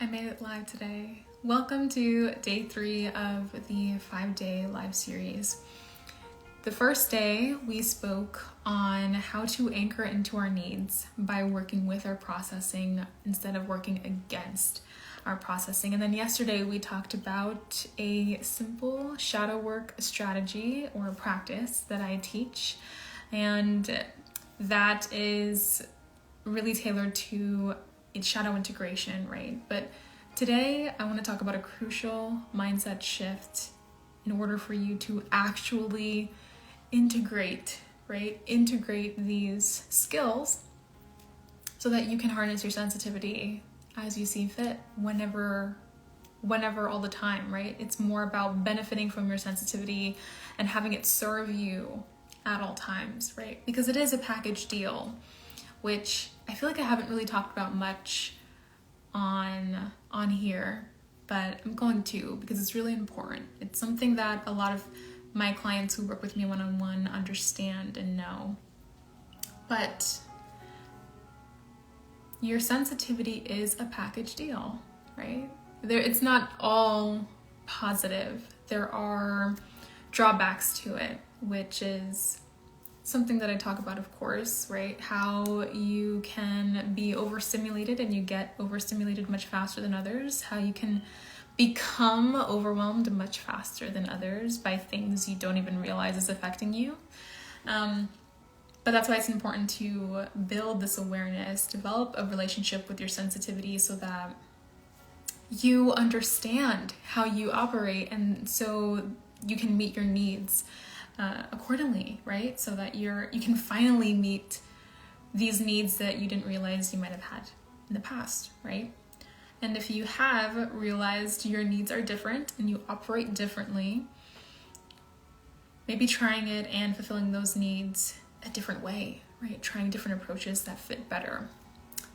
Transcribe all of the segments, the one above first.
I made it live today. Welcome to day 3 of the 5-day live series. The first day we spoke on how to anchor into our needs by working with our processing instead of working against our processing. And then yesterday we talked about a simple shadow work strategy or practice that I teach, and that is really tailored to it's shadow integration, right? But today I want to talk about a crucial mindset shift in order for you to actually integrate these skills so that you can harness your sensitivity as you see fit, whenever all the time, right? It's more about benefiting from your sensitivity and having it serve you at all times, right? Because it is a package deal, which I feel like I haven't really talked about much on here, but I'm going to, because it's really important. It's something that a lot of my clients who work with me one-on-one understand and know. But your sensitivity is a package deal, right? It's not all positive. There are drawbacks to it, which is something that I talk about, of course, right? How you can be overstimulated and you get overstimulated much faster than others. How you can become overwhelmed much faster than others by things you don't even realize is affecting you. But that's why it's important to build this awareness, develop a relationship with your sensitivity so that you understand how you operate, and so you can meet your needs accordingly, right? So that you can finally meet these needs that you didn't realize you might have had in the past, right? And if you have realized your needs are different and you operate differently, maybe trying it and fulfilling those needs a different way, right? Trying different approaches that fit better.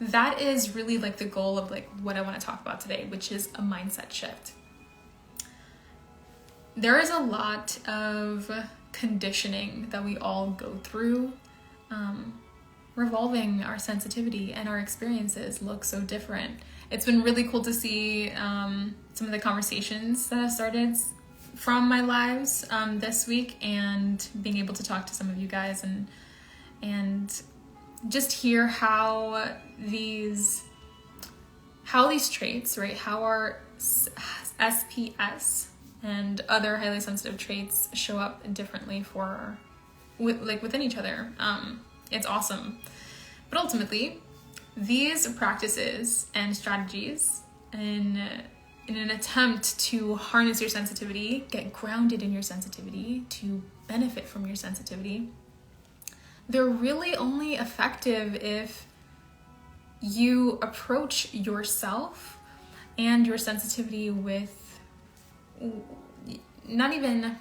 That is really like the goal of like what I want to talk about today, which is a mindset shift. There is a lot of conditioning that we all go through, revolving our sensitivity, and our experiences look so different. It's been really cool to see some of the conversations that have started from my lives this week, and being able to talk to some of you guys and just hear how these traits, right? How our SPS and other highly sensitive traits show up differently within each other. It's awesome. But ultimately, these practices and strategies in an attempt to harness your sensitivity, get grounded in your sensitivity, to benefit from your sensitivity, they're really only effective if you approach yourself and your sensitivity with not even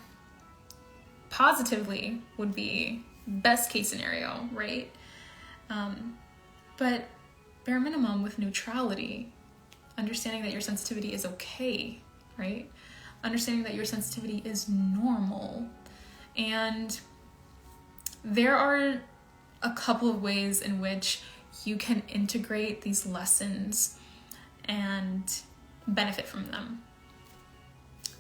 positively would be best case scenario, right? But bare minimum with neutrality, understanding that your sensitivity is okay, right? Understanding that your sensitivity is normal. And there are a couple of ways in which you can integrate these lessons and benefit from them.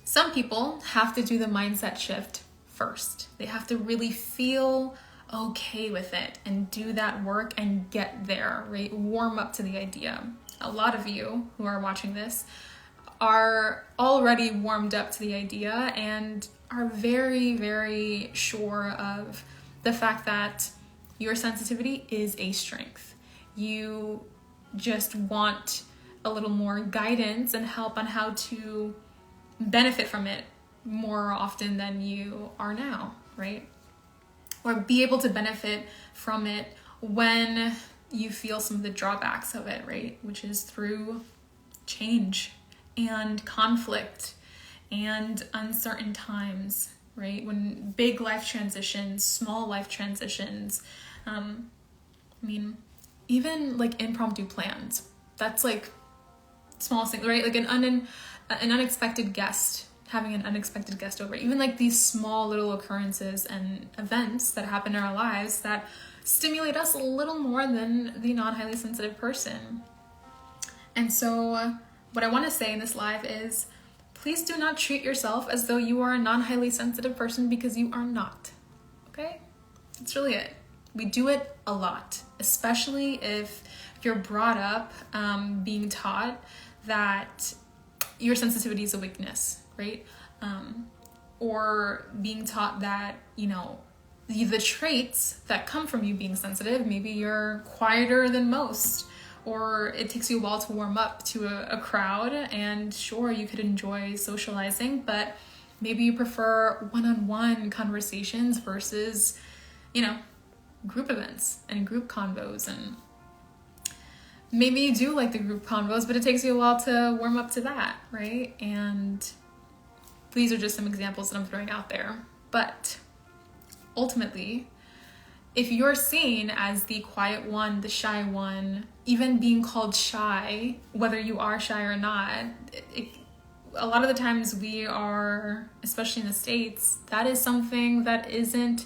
Some people have to do the mindset shift first. They have to really feel okay with it and do that work and get there, right? Warm up to the idea. A lot of you who are watching this are already warmed up to the idea and are very, very sure of the fact that your sensitivity is a strength. You just want a little more guidance and help on how to benefit from it more often than you are now, right? Or be able to benefit from it when you feel some of the drawbacks of it, right? Which is through change and conflict and uncertain times, right? When big life transitions, small life transitions, even like impromptu plans, that's like smallest thing, right? Like an unexpected guest, having an unexpected guest over, even like these small little occurrences and events that happen in our lives that stimulate us a little more than the non-highly sensitive person. And so what I want to say in this live is, please do not treat yourself as though you are a non-highly sensitive person, because you are not. Okay? That's really it. We do it a lot, especially if you're brought up being taught that your sensitivity is a weakness, right? Or being taught that, the traits that come from you being sensitive, maybe you're quieter than most, or it takes you a while to warm up to a crowd, and sure, you could enjoy socializing, but maybe you prefer one-on-one conversations versus, group events and group convos. And maybe you do like the group convos, but it takes you a while to warm up to that, right? And these are just some examples that I'm throwing out there. But ultimately, if you're seen as the quiet one, the shy one, even being called shy, whether you are shy or not, a lot of the times we are, especially in the States, that is something that isn't,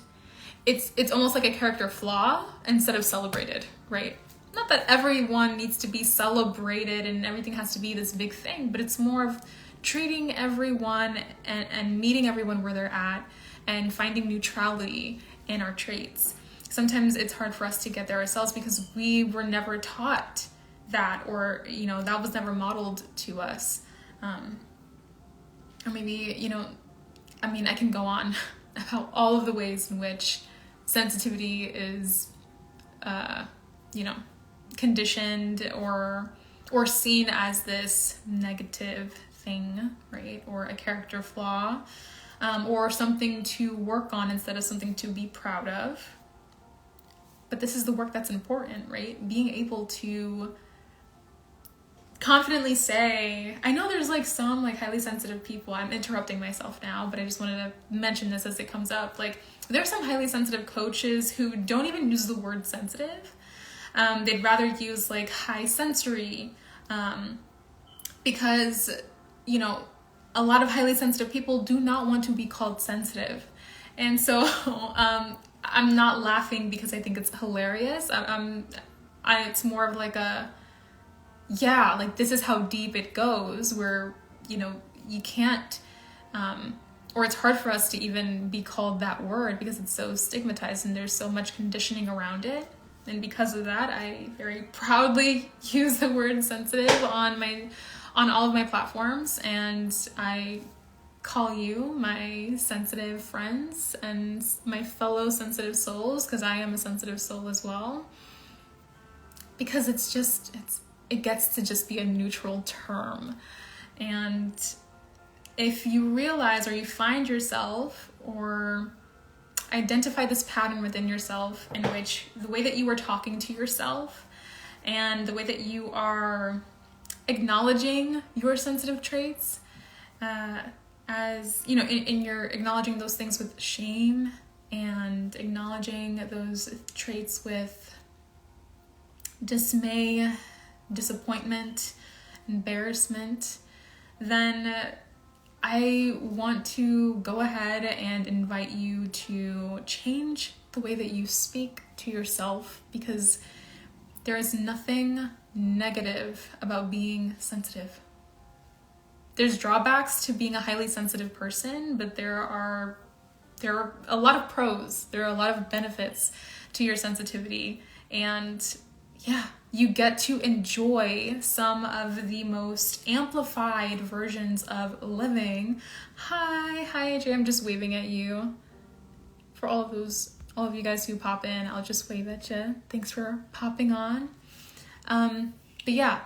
it's almost like a character flaw instead of celebrated, right? Not that everyone needs to be celebrated and everything has to be this big thing, but it's more of treating everyone and meeting everyone where they're at and finding neutrality in our traits. Sometimes it's hard for us to get there ourselves because we were never taught that, or, that was never modeled to us. Or maybe, I can go on about all of the ways in which sensitivity is, conditioned or seen as this negative thing, right? Or a character flaw, or something to work on instead of something to be proud of. But this is the work that's important, right? Being able to confidently say, I know there's some highly sensitive people, I'm interrupting myself now, but I just wanted to mention this as it comes up. There's some highly sensitive coaches who don't even use the word sensitive. They'd rather use high sensory, because, a lot of highly sensitive people do not want to be called sensitive. And so, I'm not laughing because I think it's hilarious. It's more of this is how deep it goes, where, you can't, or it's hard for us to even be called that word because it's so stigmatized and there's so much conditioning around it. And because of that, I very proudly use the word sensitive on all of my platforms, and I call you my sensitive friends and my fellow sensitive souls, because I am a sensitive soul as well. Because it gets to just be a neutral term. And if you realize, or you find yourself, or identify this pattern within yourself in which the way that you are talking to yourself and the way that you are acknowledging your sensitive traits, as in your acknowledging those things with shame and acknowledging those traits with dismay, disappointment, embarrassment, then I want to go ahead and invite you to change the way that you speak to yourself, because there is nothing negative about being sensitive. There's drawbacks to being a highly sensitive person, but there are a lot of pros. There are a lot of benefits to your sensitivity. And yeah, you get to enjoy some of the most amplified versions of living. Hi AJ, I'm just waving at you. For all of you guys who pop in, I'll just wave at you. Thanks for popping on. But yeah,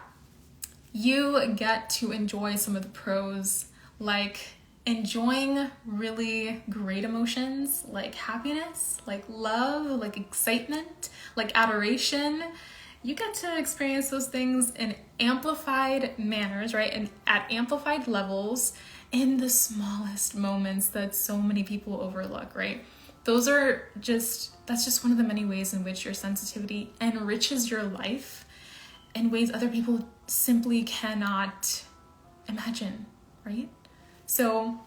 you get to enjoy some of the pros, like enjoying really great emotions, like happiness, like love, like excitement, like adoration. You get to experience those things in amplified manners, right? And at amplified levels in the smallest moments that so many people overlook, right? That's just one of the many ways in which your sensitivity enriches your life in ways other people simply cannot imagine, right? So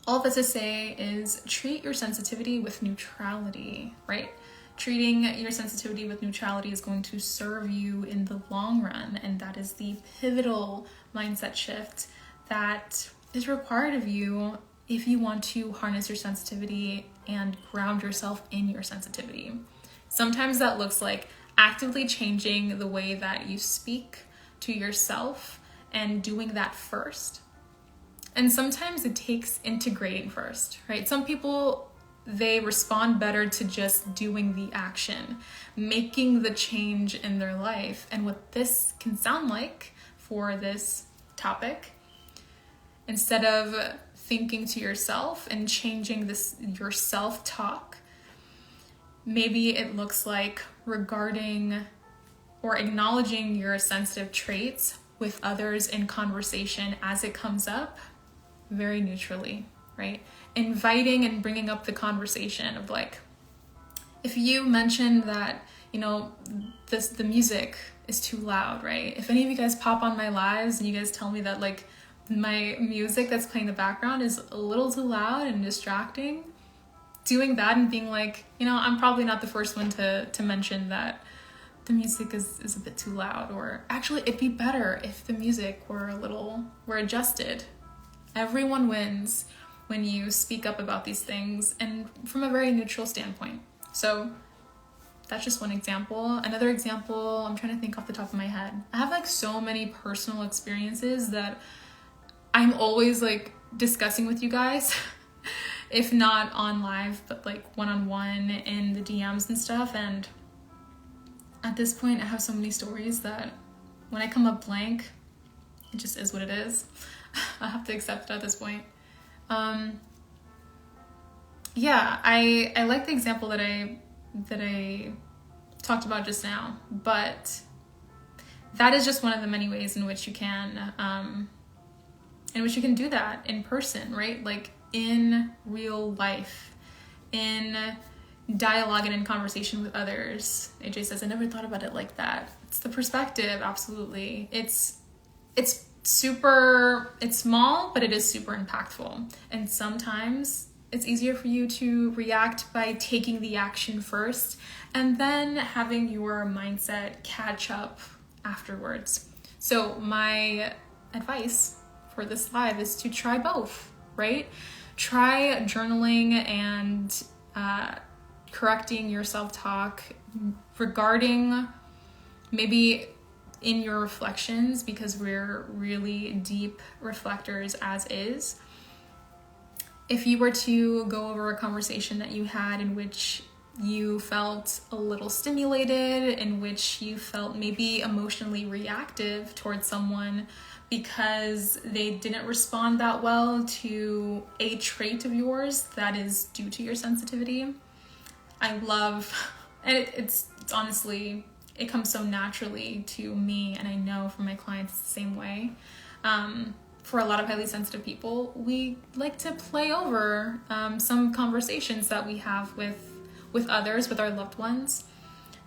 all of this to say is treat your sensitivity with neutrality, right? Treating your sensitivity with neutrality is going to serve you in the long run, and that is the pivotal mindset shift that is required of you if you want to harness your sensitivity and ground yourself in your sensitivity. Sometimes that looks like actively changing the way that you speak to yourself and doing that first. And sometimes it takes integrating first, right? Some people, they respond better to just doing the action, making the change in their life. And what this can sound like for this topic, instead of thinking to yourself and changing your self-talk, maybe it looks like regarding or acknowledging your sensitive traits with others in conversation as it comes up, very neutrally, right? Inviting and bringing up the conversation of like, if you mention that, the music is too loud, right? If any of you guys pop on my lives and you guys tell me that like my music that's playing in the background is a little too loud and distracting, doing that and being like, I'm probably not the first one to mention that the music is a bit too loud, or actually it'd be better if the music were adjusted. Everyone wins when you speak up about these things, and from a very neutral standpoint. So that's just one example. Another example, I'm trying to think off the top of my head. I have like so many personal experiences that I'm always like discussing with you guys, if not on live, but like one-on-one in the DMs and stuff. And at this point, I have so many stories that when I come up blank, it just is what it is. I have to accept it at this point. I like the example that I talked about just now, but that is just one of the many ways in which you can do that in person, right? Like in real life, in dialogue and in conversation with others. AJ says, I never thought about it like that. It's the perspective, absolutely. It's small, but it is super impactful. And sometimes it's easier for you to react by taking the action first and then having your mindset catch up afterwards. So my advice for this live is to try both, right? Try journaling and correcting your self-talk regarding maybe in your reflections, because we're really deep reflectors as is. If you were to go over a conversation that you had in which you felt a little stimulated, in which you felt maybe emotionally reactive towards someone because they didn't respond that well to a trait of yours that is due to your sensitivity, I love, and it's honestly, it comes so naturally to me, and I know from my clients the same way. For a lot of highly sensitive people, we like to play over some conversations that we have with others, with our loved ones,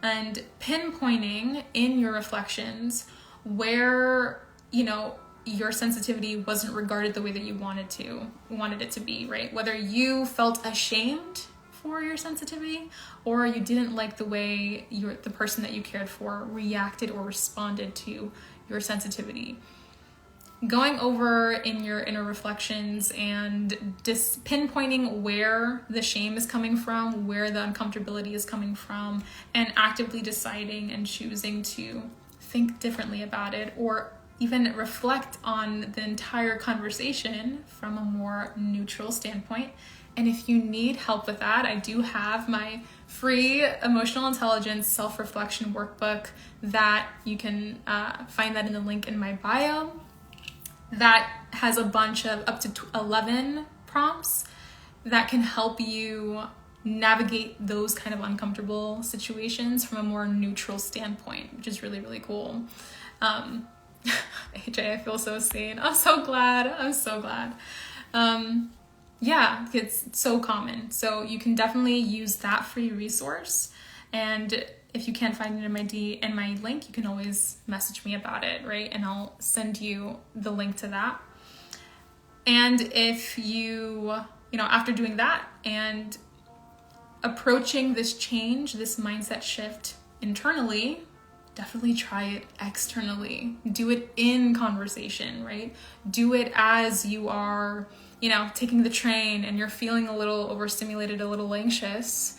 and pinpointing in your reflections where, your sensitivity wasn't regarded the way that you wanted it to be, right? Whether you felt ashamed for your sensitivity, or you didn't like the way the person that you cared for reacted or responded to your sensitivity. Going over in your inner reflections and pinpointing where the shame is coming from, where the uncomfortability is coming from, and actively deciding and choosing to think differently about it, or even reflect on the entire conversation from a more neutral standpoint. And if you need help with that, I do have my free emotional intelligence self-reflection workbook that you can find that in the link in my bio. That has a bunch of up to 11 prompts that can help you navigate those kind of uncomfortable situations from a more neutral standpoint, which is really, really cool. AJ, I feel so seen. I'm so glad. Yeah, it's so common. So you can definitely use that free resource. And if you can't find it in my link, you can always message me about it, right? And I'll send you the link to that. And if you after doing that and approaching this change, this mindset shift internally, definitely try it externally. Do it in conversation, right? Do it as you are, taking the train and you're feeling a little overstimulated, a little anxious.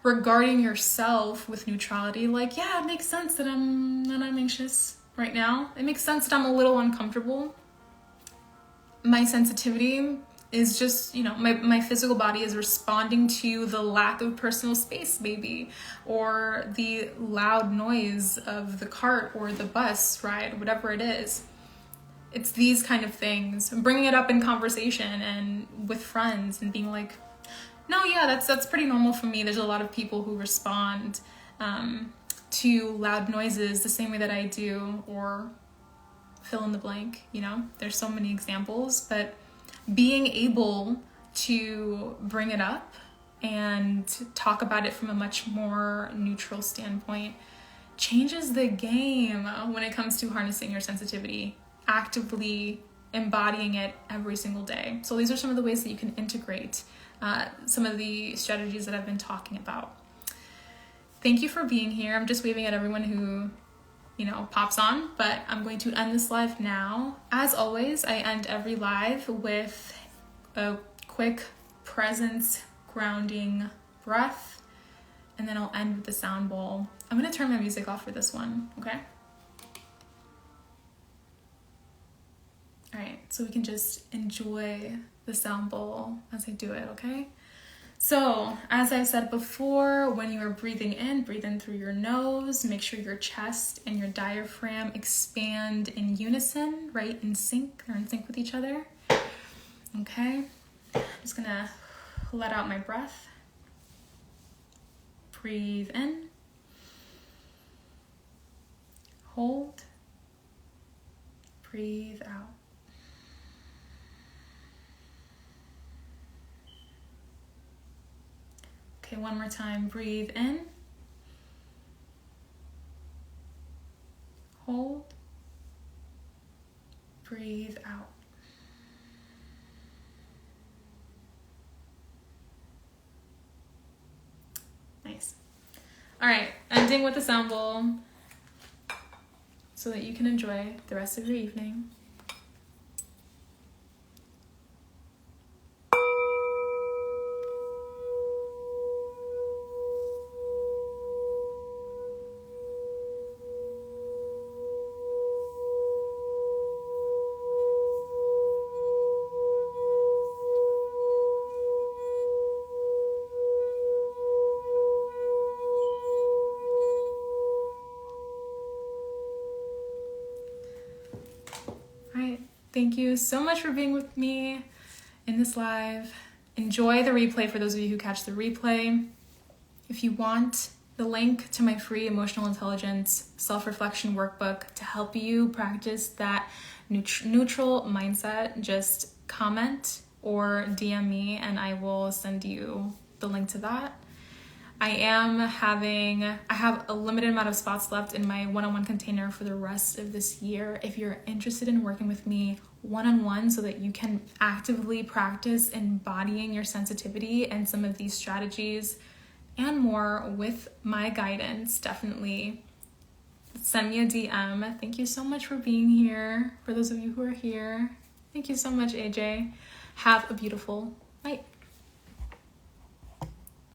Regarding yourself with neutrality, like, yeah, it makes sense that I'm anxious right now. It makes sense that I'm a little uncomfortable. My sensitivity is just, my physical body is responding to the lack of personal space, maybe, or the loud noise of the cart or the bus ride, whatever it is. It's these kind of things. Bringing it up in conversation and with friends and being like, no, yeah, that's pretty normal for me. There's a lot of people who respond to loud noises the same way that I do, or fill in the blank, There's so many examples, but being able to bring it up and talk about it from a much more neutral standpoint changes the game when it comes to harnessing your sensitivity, actively embodying it every single day. So these are some of the ways that you can integrate some of the strategies that I've been talking about. Thank you for being here. I'm just waving at everyone who, pops on, but I'm going to end this live now. As always, I end every live with a quick presence grounding breath, and then I'll end with the sound bowl. I'm going to turn my music off for this one, okay? All right, so we can just enjoy the sound bowl as I do it, okay? So, as I said before, when you are breathing in, breathe in through your nose. Make sure your chest and your diaphragm expand in unison, right? In sync, they're in sync with each other. Okay, I'm just gonna let out my breath. Breathe in. Hold. Breathe out. Okay, one more time. Breathe in. Hold. Breathe out. Nice. All right, ending with the sound bowl so that you can enjoy the rest of your evening. Thank you so much for being with me in this live. Enjoy the replay for those of you who catch the replay. If you want the link to my free emotional intelligence self-reflection workbook to help you practice that neutral mindset, just comment or DM me and I will send you the link to that. I have a limited amount of spots left in my one-on-one container for the rest of this year. If you're interested in working with me one-on-one so that you can actively practice embodying your sensitivity and some of these strategies and more with my guidance, definitely send me a DM. Thank you so much for being here. For those of you who are here, thank you so much, AJ. Have a beautiful night.